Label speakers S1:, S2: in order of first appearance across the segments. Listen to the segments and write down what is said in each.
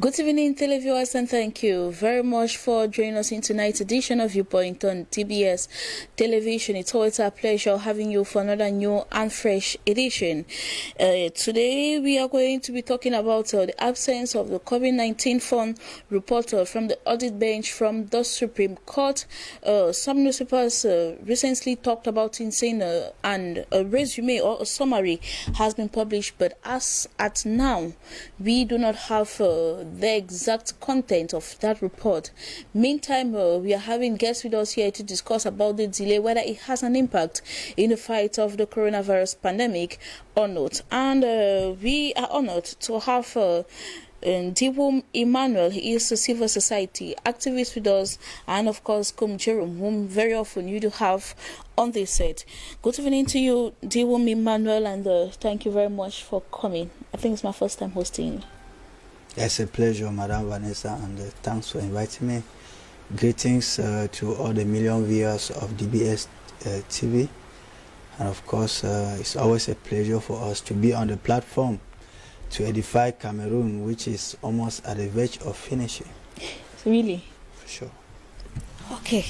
S1: Good evening, televiewers, and thank you very much for joining us in tonight's edition of Viewpoint on TBS Television. It's always a pleasure having you for another new and fresh edition. Today, we are going to be talking about the absence of the COVID-19 fund report from the audit bench from the Supreme Court. Some newspapers recently talked about it, saying and a resume or a summary has been published, but as at now, we do not have the exact content of that report. Meantime, we are having guests with us here to discuss about the delay, whether it has an impact in the fight of the coronavirus pandemic or not. And we are honored to have Diwum Emmanuel. He is a civil society activist with us, and of course Kmer, whom very often you do have on this set. Good evening to you, Diwum Emmanuel, and thank you very much for coming. I think it's my first time hosting you.
S2: It's a pleasure, Madam Vanessa, and thanks for inviting me. Greetings to all the million viewers of DBS TV, and of course it's always a pleasure for us to be on the platform to edify Cameroon, which is almost at the verge of finishing.
S1: Really?
S2: For sure.
S1: Okay,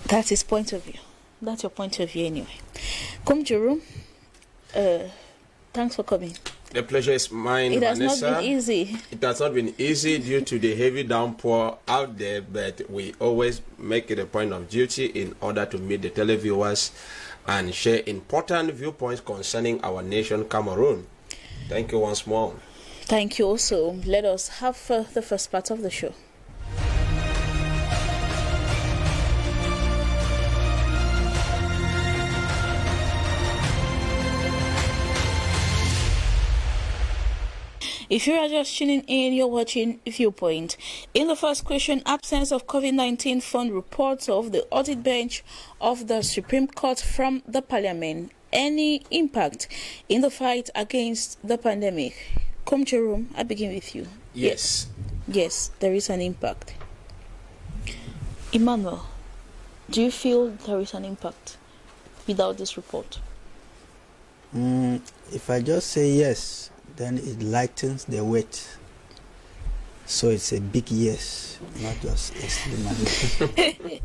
S1: that's his point of view. That's your point of view anyway. Kmer, thanks for coming.
S3: The pleasure is mine,
S1: It has
S3: Vanessa.
S1: not been easy.
S3: It has not been easy due to the heavy downpour out there, but we always make it a point of duty in order to meet the televiewers and share important viewpoints concerning our nation, Cameroon. Thank you once more.
S1: Thank you also. Let us have the first part of the show. If you are just tuning in, you're watching Viewpoint. In the first question, absence of COVID-19 fund reports of the audit bench of the Supreme Court from the Parliament. Any impact in the fight against the pandemic? Kmer, I begin with you.
S3: Yes.
S1: Yes, there is an impact. Emmanuel, do you feel there is an impact without this report?
S2: If I just say yes, then it lightens the weight. So it's a big yes, not just yes.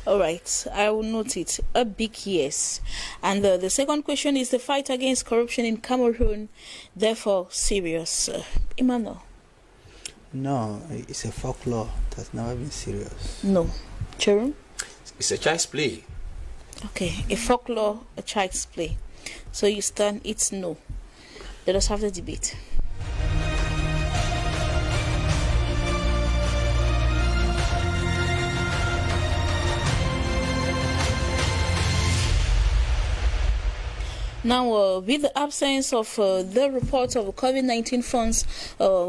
S1: All right, I will note it. A big yes. And the second question is the fight against corruption in Cameroon, therefore serious. Emmanuel?
S2: No, it's a folklore. It has never been serious.
S1: No. Cherun?
S3: It's a child's play.
S1: Okay, a folklore, a child's play. So you stand, it's no. Let us have the debate. Now, with the absence of the report of COVID-19 funds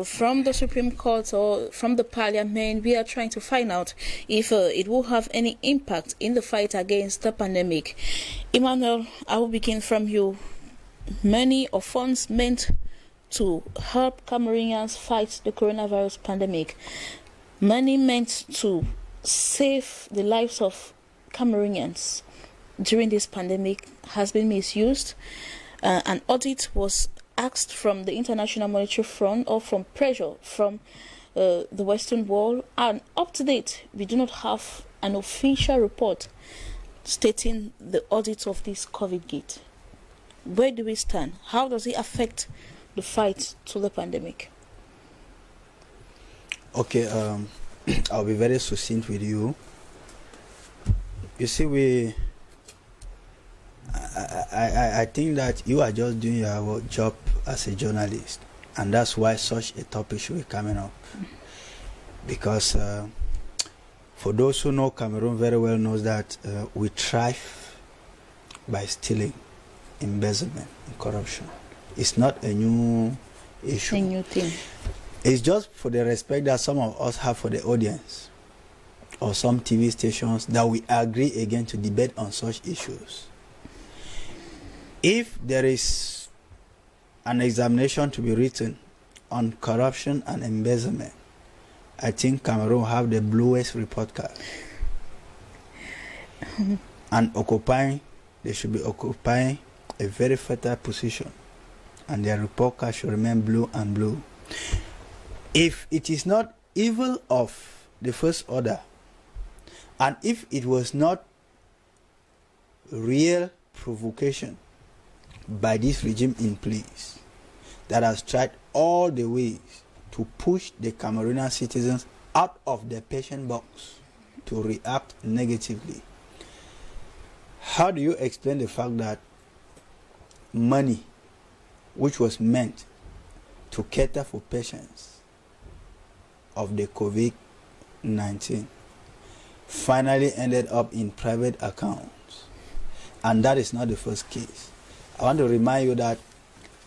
S1: from the Supreme Court or from the Parliament, we are trying to find out if it will have any impact in the fight against the pandemic. Emmanuel, I will begin from you. Money or funds meant to help Cameroonians fight the coronavirus pandemic, money meant to save the lives of Cameroonians during this pandemic has been misused. An audit was asked from the International Monetary Fund or from pressure from the Western world, and up to date we do not have an official report stating the audit of this COVID gate. Where do we stand? How does it affect the fight to the pandemic?
S2: Okay, I'll be very succinct with you. You see, I think that you are just doing your job as a journalist, and that's why such a topic should be coming up. Because for those who know Cameroon very well knows that we thrive by stealing, embezzlement, and corruption. It's not a new issue.
S1: A new thing.
S2: It's just for the respect that some of us have for the audience or some TV stations that we agree again to debate on such issues. If there is an examination to be written on corruption and embezzlement, I think Cameroon have the bluest report card. And they should be occupying a very fertile position, and their report card should remain blue and blue. If it is not evil of the first order, and if it was not real provocation by this regime in place that has tried all the ways to push the Cameroonian citizens out of their patient box to react negatively, how do you explain the fact that money which was meant to cater for patients of the COVID-19 finally ended up in private accounts? And that is not the first case. I want to remind you that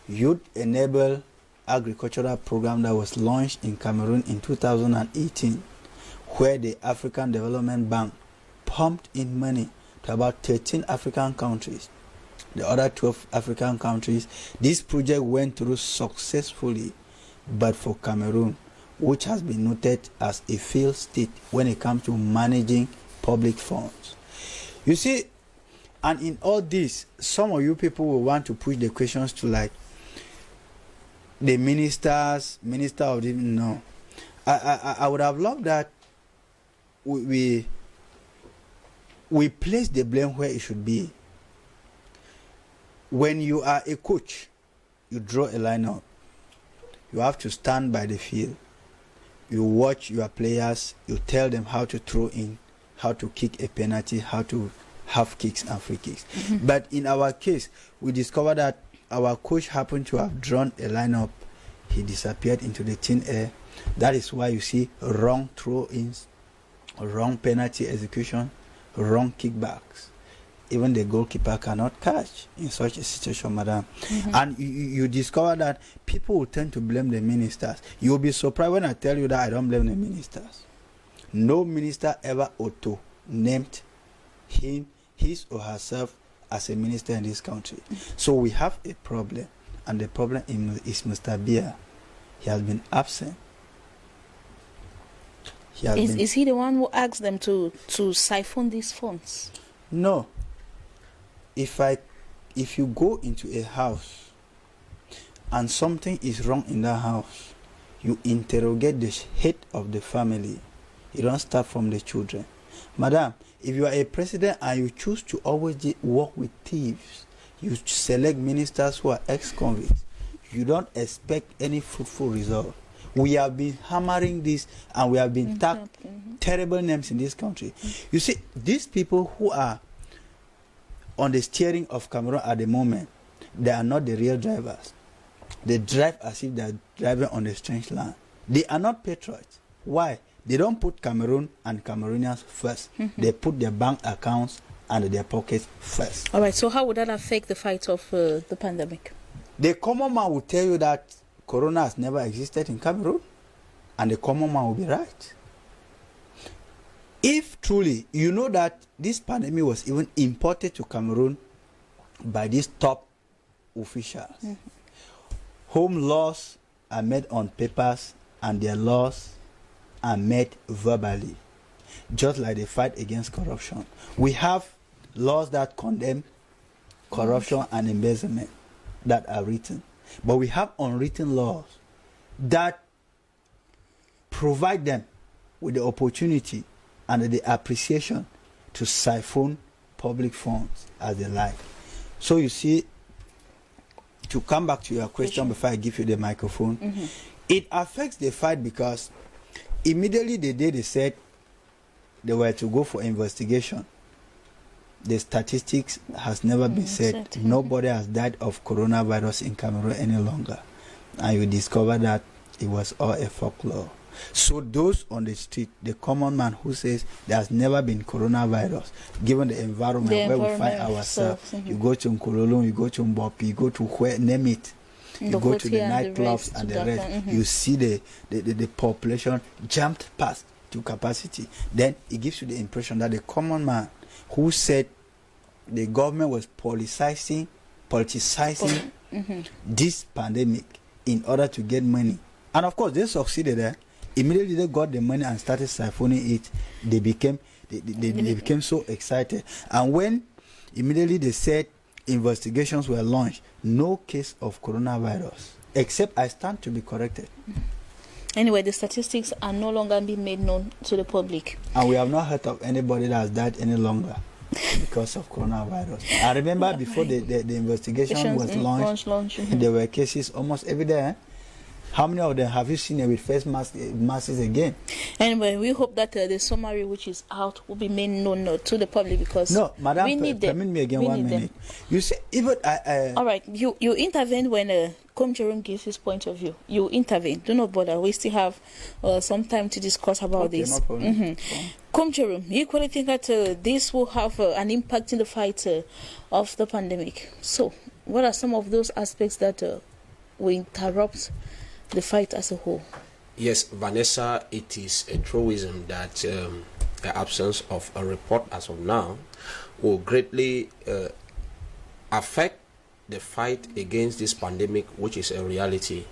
S2: Youth Enable Agricultural Program that was launched in Cameroon in 2018, where the African Development Bank pumped in money to about 13 African countries, the other 12 African countries. This project went through successfully, but for Cameroon, which has been noted as a failed state when it comes to managing public funds. You see, and in all this, some of you people will want to push the questions to like the minister of the, no. I would have loved that we place the blame where it should be. When you are a coach, you draw a lineup. You have to stand by the field. You watch your players, you tell them how to throw in, how to kick a penalty, how to have kicks and free kicks. Mm-hmm. But in our case, we discovered that our coach happened to have drawn a lineup. He disappeared into the thin air. That is why you see wrong throw-ins, wrong penalty execution, wrong kickbacks. Even the goalkeeper cannot catch in such a situation, madam. Mm-hmm. And you discover that people will tend to blame the ministers. You'll be surprised when I tell you that I don't blame the ministers. No minister ever auto-named his or herself as a minister in this country. So we have a problem, and the problem is Mr. Biya. He has been absent.
S1: Is he the one who asked them to siphon these funds?
S2: No. If you go into a house and something is wrong in that house, you interrogate the head of the family. You don't start from the children. Madam, if you are a president and you choose to always work with thieves, you select ministers who are ex-convicts, you don't expect any fruitful result. We have been hammering this, and we have been tagged terrible names in this country. You see, these people who are on the steering of Cameroon at the moment, they are not the real drivers. They drive as if they are driving on a strange land. They are not patriots. Why? They don't put Cameroon and Cameroonians first. They put their bank accounts and their pockets first.
S1: All right, so how would that affect the fight of the pandemic?
S2: The common man will tell you that Corona has never existed in Cameroon, and the common man will be right. If truly you know that this pandemic was even imported to Cameroon by these top officials, home laws are made on papers and their laws are made verbally, just like the fight against corruption. We have laws that condemn corruption and embezzlement that are written, but we have unwritten laws that provide them with the opportunity and the appreciation to siphon public funds as they like. So you see, to come back to your question before I give you the microphone, it affects the fight because immediately the day they said they were to go for investigation, the statistics has never been said. Nobody has died of coronavirus in Cameroon any longer. And you discover that it was all a folklore. So those on the street, the common man who says there has never been coronavirus, given the environment where we find ourselves, you go to Nkololon, you go to Mbopi, you go to where, name it, you go to the nightclubs and the rest, you see the population jumped past to capacity. Then it gives you the impression that the common man who said the government was politicizing this pandemic in order to get money. And of course, they succeeded there. Immediately they got the money and started siphoning it. They became so excited. And when immediately they said investigations were launched, no case of coronavirus, except I stand to be corrected.
S1: Anyway, the statistics are no longer being made known to the public.
S2: And we have not heard of anybody that has died any longer because of coronavirus. I remember before the investigation was launched, there were cases almost every day. Eh? How many of them have you seen with face masks again?
S1: Anyway, we hope that the summary which is out will be made known to the public, because
S2: no, madam, permit me again 1 minute. You see, even
S1: all right, you intervene when Cameroun gives his point of view. You intervene. Do not bother. We still have some time to discuss about this.
S2: No problem.
S1: Cameroun, you equally think that this will have an impact in the fight of the pandemic. So, what are some of those aspects that will interrupt the fight as a whole?
S3: Yes, Vanessa, it is a truism that the absence of a report as of now will greatly affect the fight against this pandemic, which is a reality.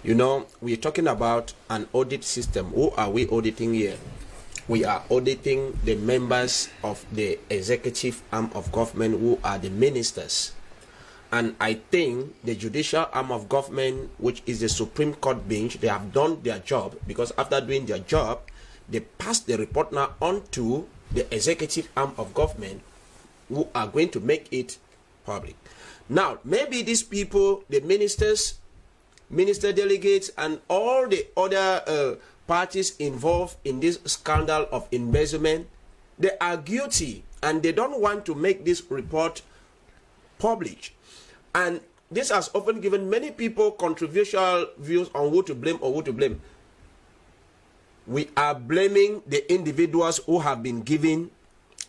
S3: You know, we're talking about an audit system. Who are we auditing here? We are auditing the members of the executive arm of government, who are the ministers. And I think the judicial arm of government, which is the Supreme Court bench, they have done their job, because after doing their job, they pass the report now on to the executive arm of government, who are going to make it public. Now, maybe these people, the ministers, minister delegates, and all the other parties involved in this scandal of embezzlement, they are guilty, and they don't want to make this report public. And this has often given many people controversial views on who to blame or who to blame. We are blaming the individuals who have been given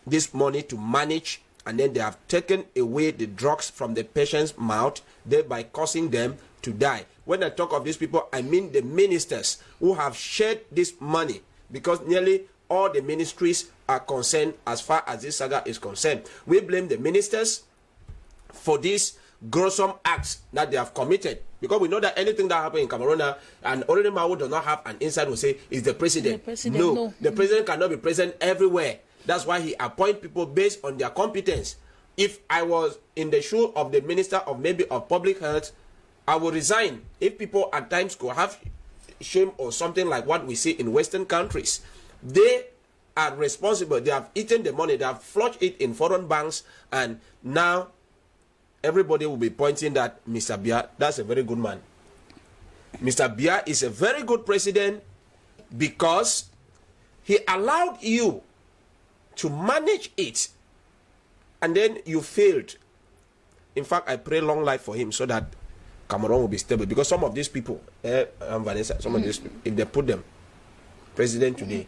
S3: this money to manage, and then they have taken away the drugs from the patient's mouth, thereby causing them to die. When I talk of these people, I mean the ministers who have shared this money, because nearly all the ministries are concerned as far as this saga is concerned. We blame the ministers for this gruesome acts that they have committed, because we know that anything that happened in Cameroon, and already who does not have an inside will say is the president. No, the president cannot be present everywhere. That's why he appoints people based on their competence. If I was in the shoe of the minister of maybe of public health, I would resign. If people at times could have shame or something like what we see in Western countries, they are responsible. They have eaten the money, they have flushed it in foreign banks, and now everybody will be pointing that Mr. Biya, that's a very good man. Mr. Biya is a very good president because he allowed you to manage it, and then you failed. In fact, I pray long life for him so that Cameroon will be stable, because some of these people, Vanessa, some of these people, if they put them president today,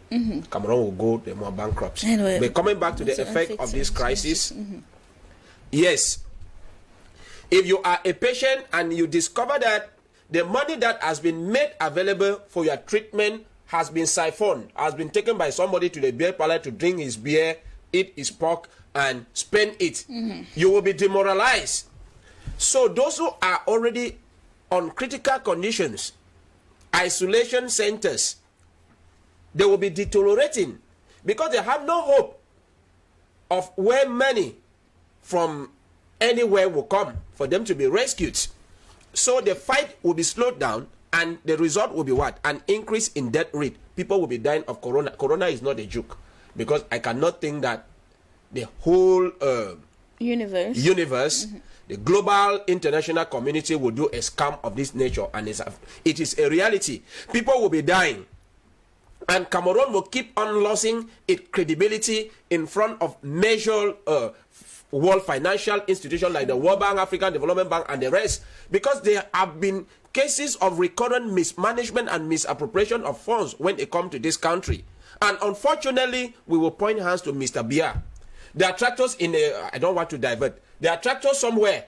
S3: Cameroon will go the more bankrupt.
S1: Anyway,
S3: but coming back to the effect of this crisis, yes, if you are a patient and you discover that the money that has been made available for your treatment has been siphoned, has been taken by somebody to the beer parlor to drink his beer, eat his pork, and spend it, you will be demoralized. So those who are already on critical conditions, isolation centers, they will be deteriorating, because they have no hope of where money from anywhere will come for them to be rescued. So the fight will be slowed down, and the result will be what? An increase in death rate. People will be dying of corona. Corona is not a joke, because I cannot think that the whole universe, the global international community will do a scam of this nature, and it is a reality. People will be dying, and Cameroon will keep on losing its credibility in front of major world financial institutions like the World Bank, African Development Bank, and the rest, because there have been cases of recurrent mismanagement and misappropriation of funds when it comes to this country. And unfortunately, we will point hands to Mr. Biya. There are tractors in the, I don't want to divert, there are tractors somewhere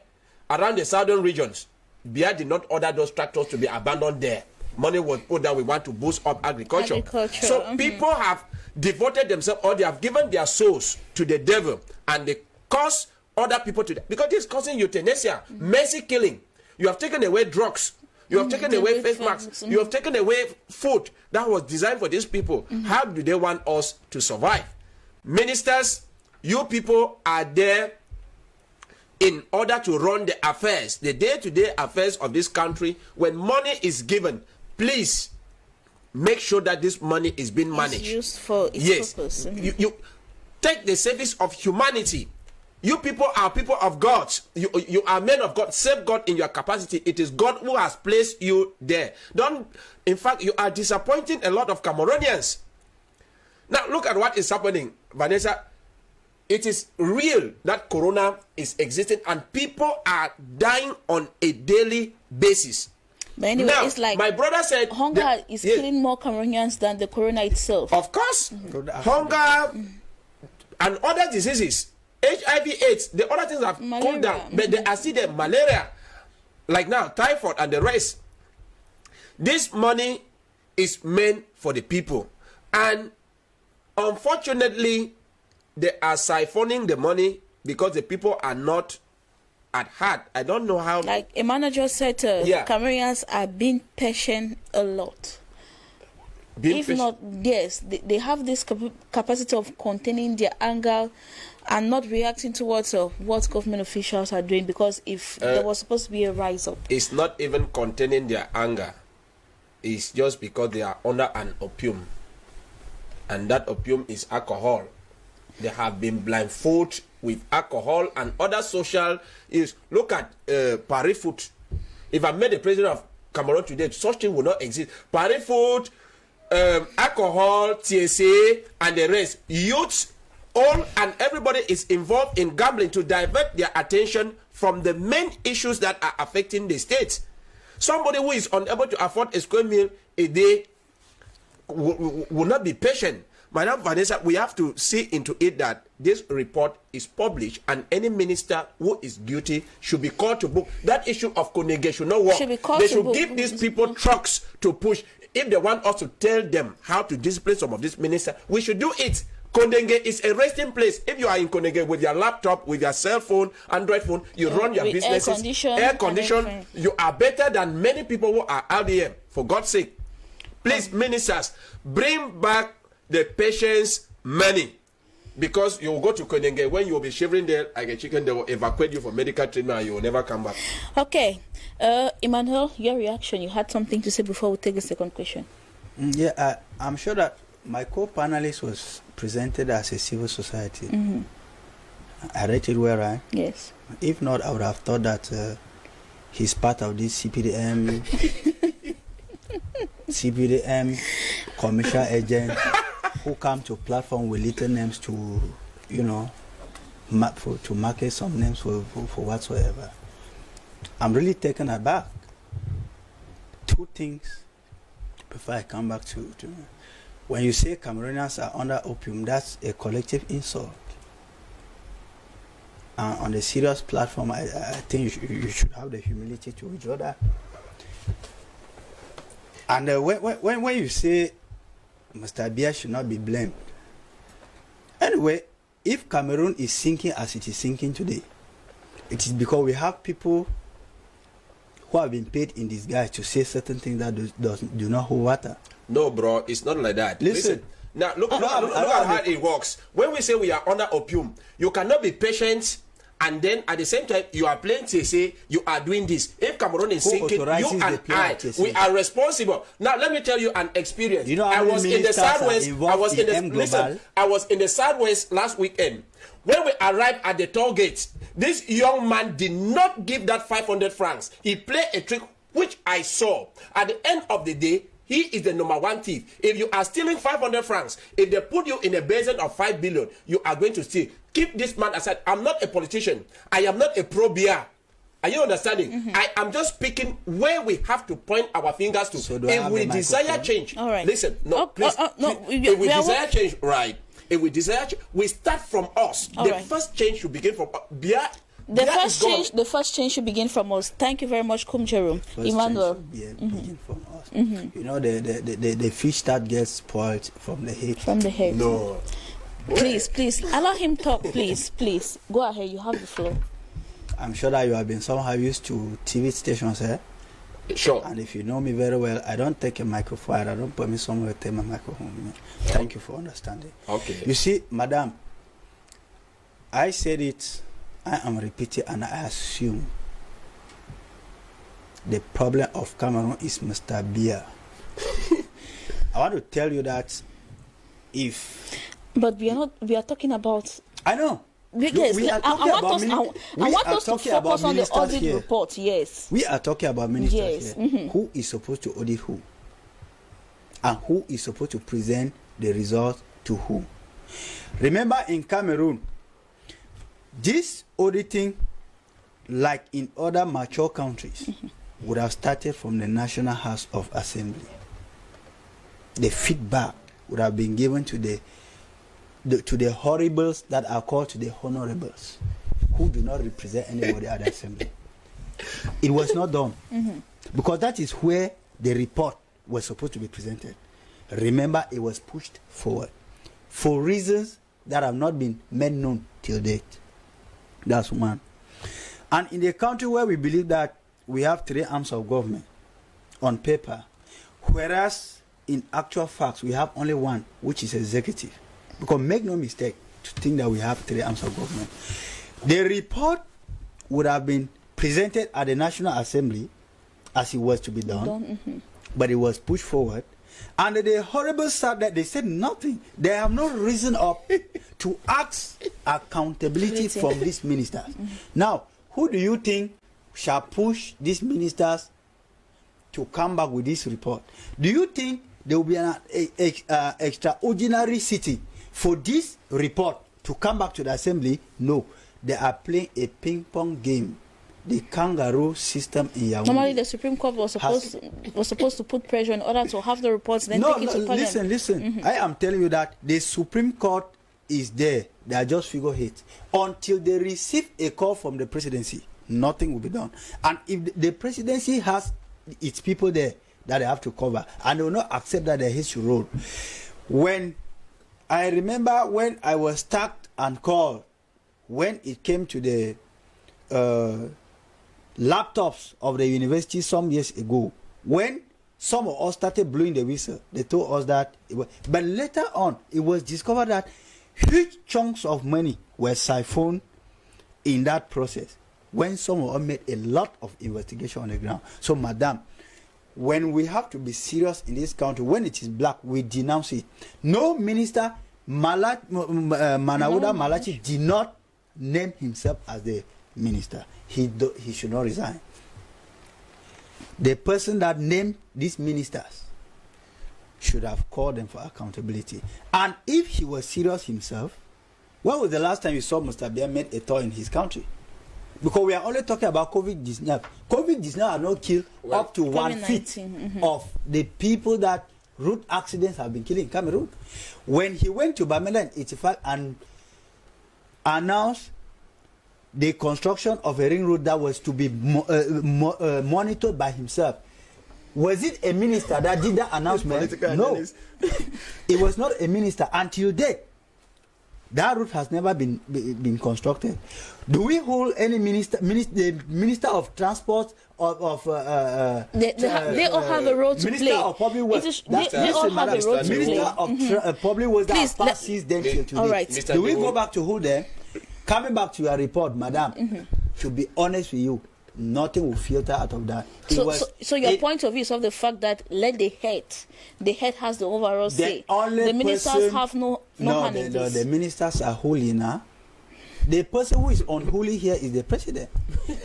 S3: around the southern regions. Biya did not order those tractors to be abandoned there. Money was put that we want to boost up agriculture. So people have devoted themselves, or they have given their souls to the devil, and they cause other people to die, because this is causing euthanasia, mercy killing. You have taken away drugs, you have taken away face masks, you have taken away food that was designed for these people. How do they want us to survive? Ministers, you people are there in order to run the affairs, the day-to-day affairs of this country. When money is given, please make sure that this money is being managed.
S1: It's used for its purpose.
S3: You take the service of humanity. You people are people of God. You are men of God. Serve God in your capacity. It is God who has placed you there. In fact, you are disappointing a lot of Cameroonians. Now, look at what is happening, Vanessa. It is real that Corona is existing and people are dying on a daily basis.
S1: But anyway,
S3: now,
S1: it's like
S3: my brother said
S1: hunger is killing more Cameroonians than the Corona itself.
S3: Of course, hunger and other diseases. HIV/AIDS, the other things have cooled down, but they are still there. Malaria, like now, typhoid and the rest. This money is meant for the people, and unfortunately, they are siphoning the money because the people are not at heart. I don't know how.
S1: Like a manager said, Cameroonians are being patient a lot. Yes, they have this capacity of containing their anger and not reacting towards what government officials are doing, because if there was supposed to be a rise up.
S3: It's not even containing their anger. It's just because they are under an opium. And that opium is alcohol. They have been blindfolded with alcohol and other social issues. Look at Paris food. If I met the president of Cameroon today, such thing will not exist. Paris food, alcohol, TSA, and the rest. Youths, all and everybody is involved in gambling to divert their attention from the main issues that are affecting the state. Somebody who is unable to afford a square meal a day will not be patient. Madam Vanessa, we have to see into it that this report is published and any minister who is guilty should be called to book. That issue of Konenge should not work. They should give these people trucks to push. If they want us to tell them how to discipline some of these ministers, we should do it. Konenge is a resting place. If you are in Konenge with your laptop, with your cell phone, Android phone, you run your businesses, air condition, you are better than many people who are out there. For God's sake, please, ministers, bring back the patient's money, because you will go to Konenge, when you will be shivering there like a chicken, they will evacuate you for medical treatment and you will never come back.
S1: Okay, Emmanuel, your reaction, you had something to say before we take the second question.
S2: I'm sure that my co-panelist was presented as a civil society. I read it well, right?
S1: Yes.
S2: If not, I would have thought that he's part of this CPDM commercial agent who come to platform with little names to, to market some names for whatsoever. I'm really taken aback. Two things before I come back to when you say Cameroonians are under opium, that's a collective insult. On a serious platform, I think you should have the humility to withdraw that. And when you say Mr. Biya should not be blamed, anyway, if Cameroon is sinking as it is sinking today, it is because we have people who have been paid in disguise to say certain things that do not hold water.
S3: No, bro, it's not like that. Listen. Now, look at how it works. When we say we are under opium, you cannot be patient and then at the same time you are playing to say you are doing this. If Cameroon is sinking, you and I, we are responsible. Now, let me tell you an experience. I was in the Southwest. I was in the Southwest last weekend. When we arrived at the toll gate, this young man did not give that 500 francs. He played a trick which I saw. At the end of the day, he is the number one thief. If you are stealing 500 francs, if they put you in a basin of 5 billion, you are going to steal. Keep this man aside. I'm not a politician. I am not a pro-beer. Are you understanding? I am just speaking where we have to point our fingers to.
S2: So
S3: if we desire change,
S1: all right.
S3: Listen, please. If we desire change, right? If we desire change, we start from us. The first change should begin from beer.
S1: The first change should begin from us. Thank you very much, Kumjerum. Emmanuel.
S2: Begin from us. You know, the fish that gets spoiled from the head.
S1: From the head.
S3: No.
S1: Please, allow him talk, please. Go ahead, you have the floor.
S2: I'm sure that you have been somehow used to TV stations, eh?
S3: Sure.
S2: And if you know me very well, I don't take a microphone. I don't put me somewhere to take my microphone. Thank you for understanding.
S3: Okay.
S2: You see, madam, I said it, I am repeating, and I assume the problem of Cameroon is Mr. Biya. I want to tell you that if...
S1: But we are talking about...
S2: I know.
S1: Because I want us to focus on the audit
S2: here.
S1: report, yes.
S2: We are talking about ministers
S1: yes.
S2: here. Mm-hmm. Who is supposed to audit who? And who is supposed to present the results to who? Remember, in Cameroon, this auditing, like in other mature countries, would have started from the National House of Assembly. The feedback would have been given to the horribles that are called to the honorables, who do not represent anybody at the assembly. It was not done, because that is where the report was supposed to be presented. Remember, it was pushed forward for reasons that have not been made known till date. That's one. And in a country where we believe that we have 3 arms of government on paper, whereas in actual facts we have only one, which is executive. Because make no mistake to think that we have 3 arms of government. The report would have been presented at the National Assembly as it was to be done, but it was pushed forward. And the horrible side that they said nothing. They have no reason to ask accountability from these ministers. Now, who do you think shall push these ministers to come back with this report? Do you think there will be an extraordinary sitting for this report to come back to the assembly? No. They are playing a ping-pong game. The kangaroo system in Yaoundé.
S1: Normally, the Supreme Court was supposed to put pressure in order to have the reports, then take it to Parliament.
S2: Listen. I am telling you that the Supreme Court is there. They are just figureheads. Until they receive a call from the presidency, nothing will be done. And if the presidency has its people there that they have to cover, and they will not accept that they his role. When I remember when I was tagged and called, when it came to the laptops of the university some years ago, when some of us started blowing the whistle, they told us that but later on it was discovered that huge chunks of money were siphoned in that process, when some of us made a lot of investigation on the ground. So madam, when we have to be serious in this country, when it is black, we denounce it. No minister, Manawuda Malachi did not name himself as the minister. He should not resign. The person that named these ministers should have called them for accountability. And if he was serious himself, when was the last time you saw Mr. Biya made a tour in his country? Because we are only talking about COVID-19. COVID-19 has not killed up to 1/5 of the people that road accidents have been killing in Cameroon. When he went to Bamela in 85 and announced the construction of a ring road that was to be monitored by himself, was it a minister that did that announcement? No. It was not a minister until date. That route has never been constructed. Do we hold any the minister of transport
S1: they all have a role to play.
S2: Minister of public works.
S1: They all have a role to play.
S2: Minister of public works that passes them till today.
S1: All right.
S2: Do we go back to hold them? Coming back to your report, madam, to be honest with you, nothing will filter out of that.
S1: So your point of view is of the fact that let the head has the overall say. The ministers have no hand in this.
S2: The ministers are holy now. The person who is unholy here is the president.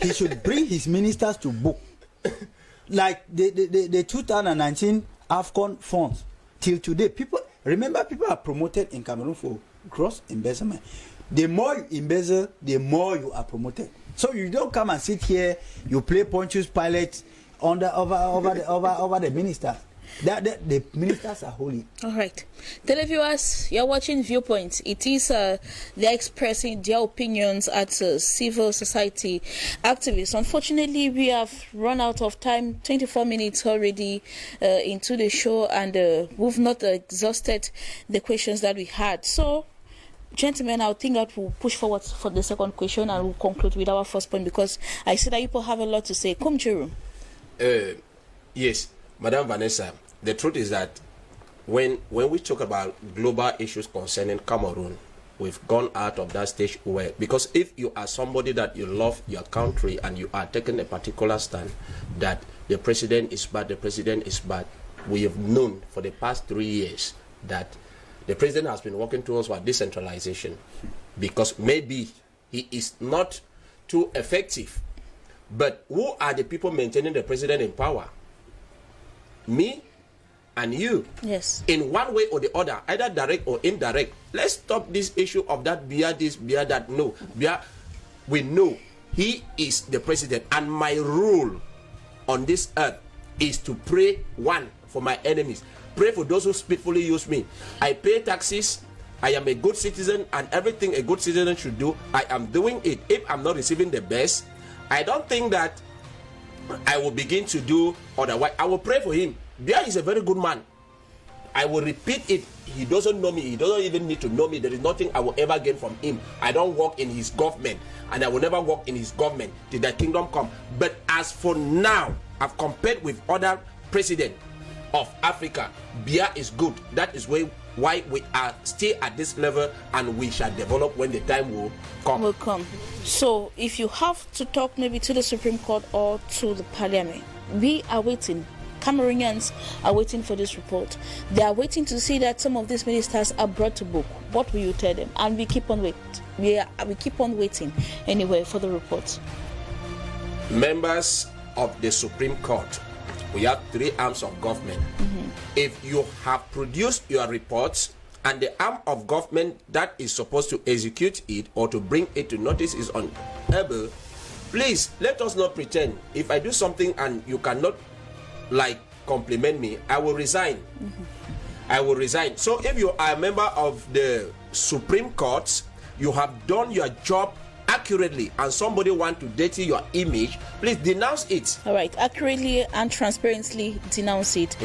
S2: He should bring his ministers to book. Like the 2019 AFCON funds till today. People are promoted in Cameroon for gross embezzlement. The more you embezzle, the more you are promoted. So you don't come and sit here, you play Pontius Pilate over the ministers. The ministers are holy.
S1: All right. Televiewers, you're watching Viewpoints. It is they're expressing their opinions at civil society activists. Unfortunately, we have run out of time, 24 minutes already into the show, and we've not exhausted the questions that we had. So, gentlemen, I think that we'll push forward for the second question and we'll conclude with our first point, because I see that people have a lot to say. Come, Juru.
S3: Yes, Madam Vanessa, the truth is that when we talk about global issues concerning Cameroon, we've gone out of that stage where, because if you are somebody that you love your country and you are taking a particular stand that the president is bad, we have known for the past 3 years that the president has been working towards our decentralization, because maybe he is not too effective. But who are the people maintaining the president in power? Me and you.
S1: Yes.
S3: In one way or the other, either direct or indirect. Let's stop this issue of that Biya this, Biya that. No. Biya, we know he is the president, and my rule on this earth is to pray, one, for my enemies. Pray for those who spitefully use me. I pay taxes. I am a good citizen, and everything a good citizen should do, I am doing it. If I'm not receiving the best, I don't think that I will begin to do otherwise. I will pray for him. Biya is a very good man. I will repeat it. He doesn't know me. He doesn't even need to know me. There is nothing I will ever gain from him. I don't work in his government, and I will never work in his government till the kingdom come. But as for now, I've compared with other presidents of Africa. Biya is good. That is why we are still at this level, and we shall develop when the time will come.
S1: So if you have to talk maybe to the Supreme Court or to the Parliament, we are waiting. Cameroonians are waiting for this report. They are waiting to see that some of these ministers are brought to book. What will you tell them? And we keep on waiting. We keep on waiting anyway for the report.
S3: Members of the Supreme Court, we have 3 arms of government. If you have produced your reports and the arm of government that is supposed to execute it or to bring it to notice is unable, please let us not pretend. If I do something and you cannot compliment me, I will resign. I will resign. So if you are a member of the Supreme Court, you have done your job accurately, and somebody want to dirty your image, please denounce it.
S1: All right, accurately and transparently denounce it.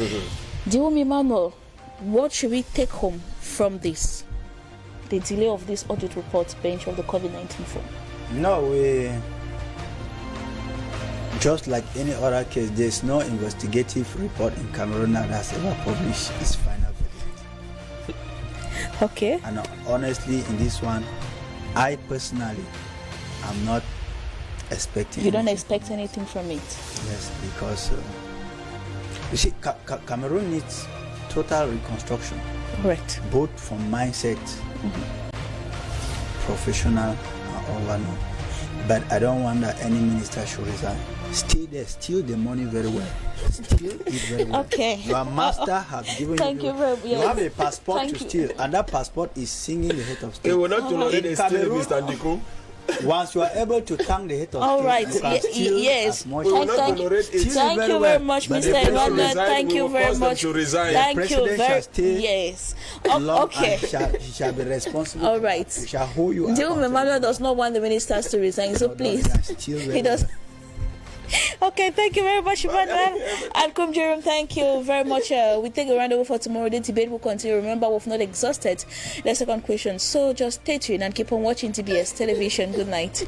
S1: Diwumi Emmanuel, what should we take home from this? The delay of this audit report bench of the COVID-19 form.
S2: No, we just like any other case, there's no investigative report in Cameroon that has ever published its final verdict.
S1: Okay.
S2: And honestly, in this one, I personally am not expecting.
S1: You don't expect anything from it?
S2: Yes, because you see, Cameroon needs total reconstruction.
S1: Right.
S2: Both from mindset, professional, and overall. But I don't want that any minister should resign. Stay there, steal the money very well. Steal it very well.
S1: Okay.
S2: Your master has given you. You have a passport to steal, and that passport is singing the head of state.
S3: They will not tolerate a steal, Mr. Ndiku.
S2: Once you are able to thank the head of
S1: all
S2: state,
S1: right.
S2: you can steal
S1: Yes.
S2: as much.
S1: Thank you very much, Mr. Emmanuel. Thank you very much. Thank you very. Yes. Okay.
S2: He shall be responsible.
S1: All right.
S2: He shall hold you.
S1: Diwumi Emmanuel does not want the ministers to resign, so please. He does. Okay, thank you very much, Emmanuel. And Kumjerum, thank you very much. We take a round over for tomorrow. The debate will continue. Remember, we've not exhausted the second question. So just stay tuned and keep on watching TBS television. Good night.